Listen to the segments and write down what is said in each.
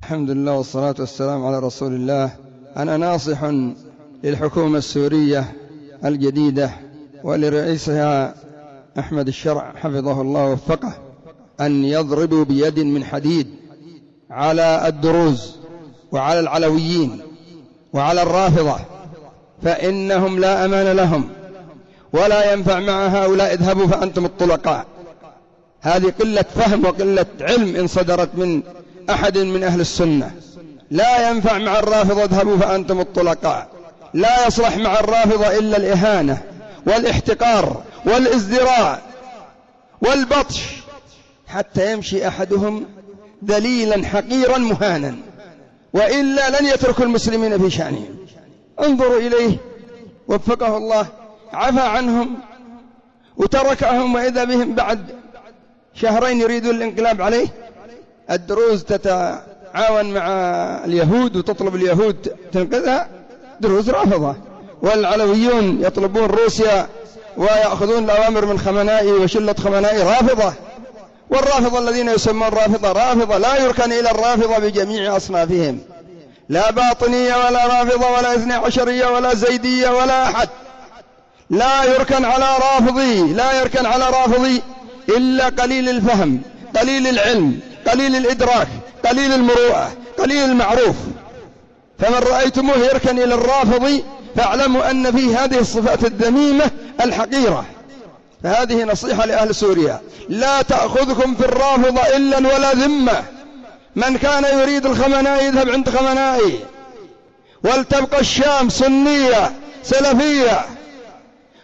الحمد لله والصلاة والسلام على رسول الله. أنا ناصح للحكومة السورية الجديدة ولرئيسها أحمد الشرع حفظه الله ووفقه أن يضربوا بيد من حديد على الدروز وعلى العلويين وعلى الرافضة، فإنهم لا أمان لهم ولا ينفع مع هؤلاء اذهبوا فأنتم الطلقاء. هذه قلة فهم وقلة علم إن صدرت من أحد من أهل السنة. لا ينفع مع الرافضة اذهبوا فأنتم الطلقاء. لا يصلح مع الرافضة إلا الإهانة والاحتقار والازدراء والبطش، حتى يمشي أحدهم ذليلا حقيرا مهانا، وإلا لن يترك المسلمين في شأنهم. انظروا إليه وفقه الله، عفى عنهم وتركهم، وإذا بهم بعد شهرين يريدون الانقلاب عليه. الدروز تتعاون مع اليهود وتطلب اليهود تنقذها، دروز رافضة، والعلويون يطلبون روسيا ويأخذون الأوامر من خمنائي وشلة خمنائي رافضة، والرافضة الذين يسمون رافضة لا يركن إلى الرافضة بجميع أصنافهم، لا باطنية ولا رافضة ولا اثني عشرية ولا زيدية ولا أحد. لا يركن على رافضي إلا قليل الفهم، قليل العلم، قليل الإدراك، قليل المروءة، قليل المعروف. فمن رأيتموه يركن إلى الرافضي فاعلموا أن فيه هذه الصفات الذميمة الحقيرة. فهذه نصيحة لأهل سوريا، لا تأخذكم في الرافضة إلا ولا ذمة. من كان يريد الخمنائي يذهب عند خمنائي، ولتبقى الشام سنية سلفية،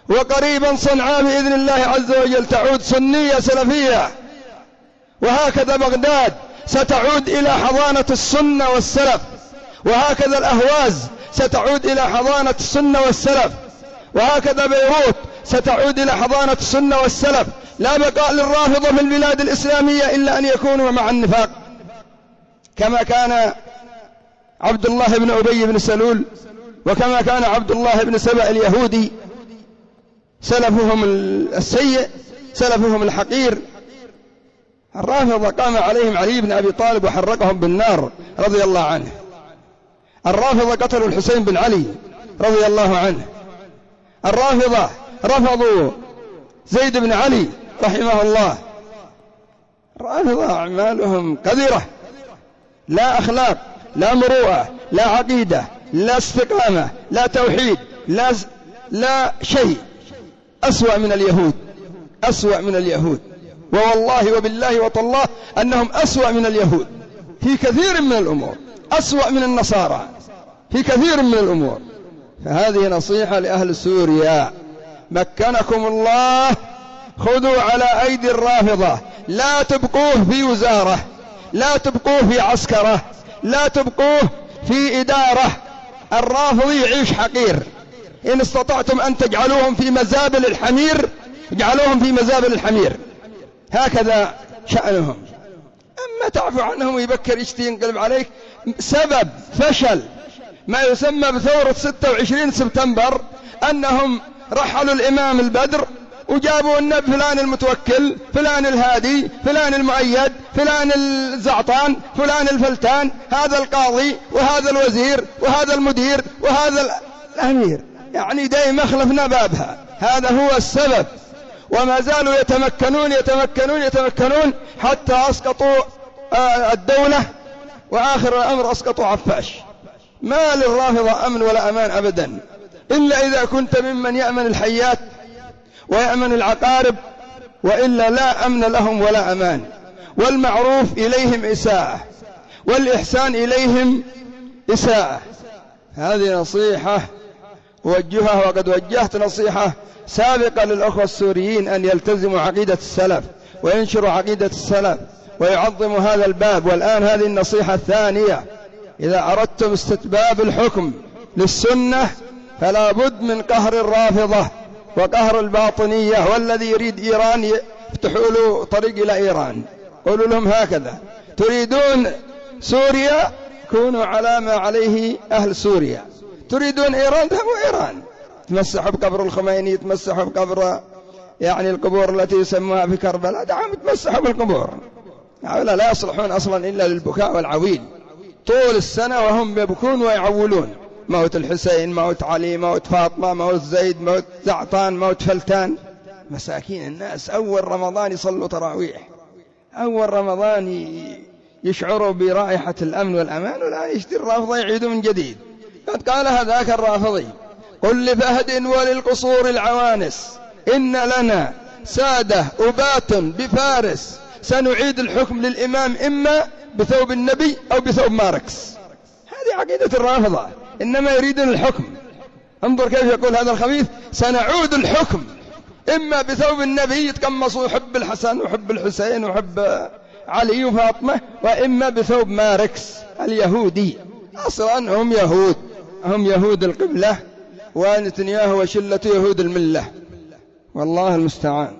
وقريبا صنعاء بإذن الله عز وجل تعود سنية سلفية، وهكذا بغداد ستعود إلى حضانة السنة والسلف، وهكذا الأهواز ستعود إلى حضانة السنة والسلف، وهكذا بيروت ستعود إلى حضانة السنة والسلف. لا بقاء للرافضة في البلاد الإسلامية إلا أن يكونوا مع النفاق، كما كان عبد الله بن أبي بن سلول، وكما كان عبد الله بن سبأ اليهودي، سلفهم السيء، سلفهم الحقير. الرافضة قام عليهم علي بن أبي طالب وحرقهم بالنار رضي الله عنه. الرافضة قتلوا الحسين بن علي رضي الله عنه. الرافضة رفضوا زيد بن علي رحمه الله. الرافضة أعمالهم قذرة، لا أخلاق، لا مروءة، لا عقيدة، لا استقامة، لا توحيد، لا شيء. أسوأ من اليهود، ووالله وبالله وطالله أنهم أسوأ من اليهود في كثير من الأمور، أسوأ من النصارى في كثير من الأمور. فهذه نصيحة لأهل سوريا، مكنكم الله، خذوا على أيدي الرافضة، لا تبقوه في وزارة، لا تبقوه في عسكرة، لا تبقوه في إدارة. الرافضي يعيش حقير. إن استطعتم أن تجعلوهم في مزابل الحمير اجعلوهم في مزابل الحمير، هكذا شأنهم. أما تعفو عنهم ويبكر يشتي ينقلب عليك. سبب فشل ما يسمى بثورة 26 سبتمبر أنهم رحلوا الإمام البدر وجابوا النبي فلان المتوكل، فلان الهادي، فلان المؤيد، فلان الزعطان، فلان الفلتان، هذا القاضي وهذا الوزير وهذا المدير وهذا الأمير، يعني داي مخلفنا بابها. هذا هو السبب، وما زالوا يتمكنون حتى أسقطوا الدولة، وآخر الأمر أسقطوا عفاش. ما للرافضة أمن ولا أمان أبدا، إلا إذا كنت ممن يأمن الحيات ويأمن العقارب، وإلا لا أمن لهم ولا أمان. والمعروف إليهم إساءة، والإحسان إليهم إساءة. هذه نصيحة وجهها، وقد وجهت نصيحة سابقة للأخوة السوريين أن يلتزموا عقيدة السلف وينشروا عقيدة السلف ويعظموا هذا الباب. والآن هذه النصيحة الثانية، إذا أردتم استتباب الحكم للسنة فلا بد من قهر الرافضة وقهر الباطنية. والذي يريد إيران يفتحوا له طريق إلى إيران، قولوا لهم هكذا: تريدون سوريا كونوا على ما عليه أهل سوريا، تريدون إيران ذهبوا إيران، تمسحوا بقبر الخميني، تمسحوا بقبر يعني القبور التي يسموها في كربلاء، دعهم يتمسحوا بالقبور. هؤلاء لا يصلحون أصلا إلا للبكاء والعويل. طول السنة وهم يبكون ويعولون، موت الحسين، موت علي، موت فاطمة، موت زيد، موت زعطان، موت فلتان. مساكين الناس أول رمضان يصلوا تراويح، أول رمضان يشعروا برائحة الأمن والأمان، والآن يشتري الرافضة يعيدوا من جديد. قد قال هذاك الرافضي: قل لفهد وللقصور العوانس إن لنا سادة أبات بفارس، سنعيد الحكم للإمام إما بثوب النبي أو بثوب ماركس. هذه عقيدة الرافضة، إنما يريدون الحكم. انظر كيف يقول هذا الخبيث: سنعود الحكم إما بثوب النبي، يتقمصوا حب الحسن وحب الحسين وحب علي وفاطمة، وإما بثوب ماركس اليهودي. أصلا هم يهود، هم يهود القبلة، ونتنياهو وشلة يهود الملة، والله المستعان.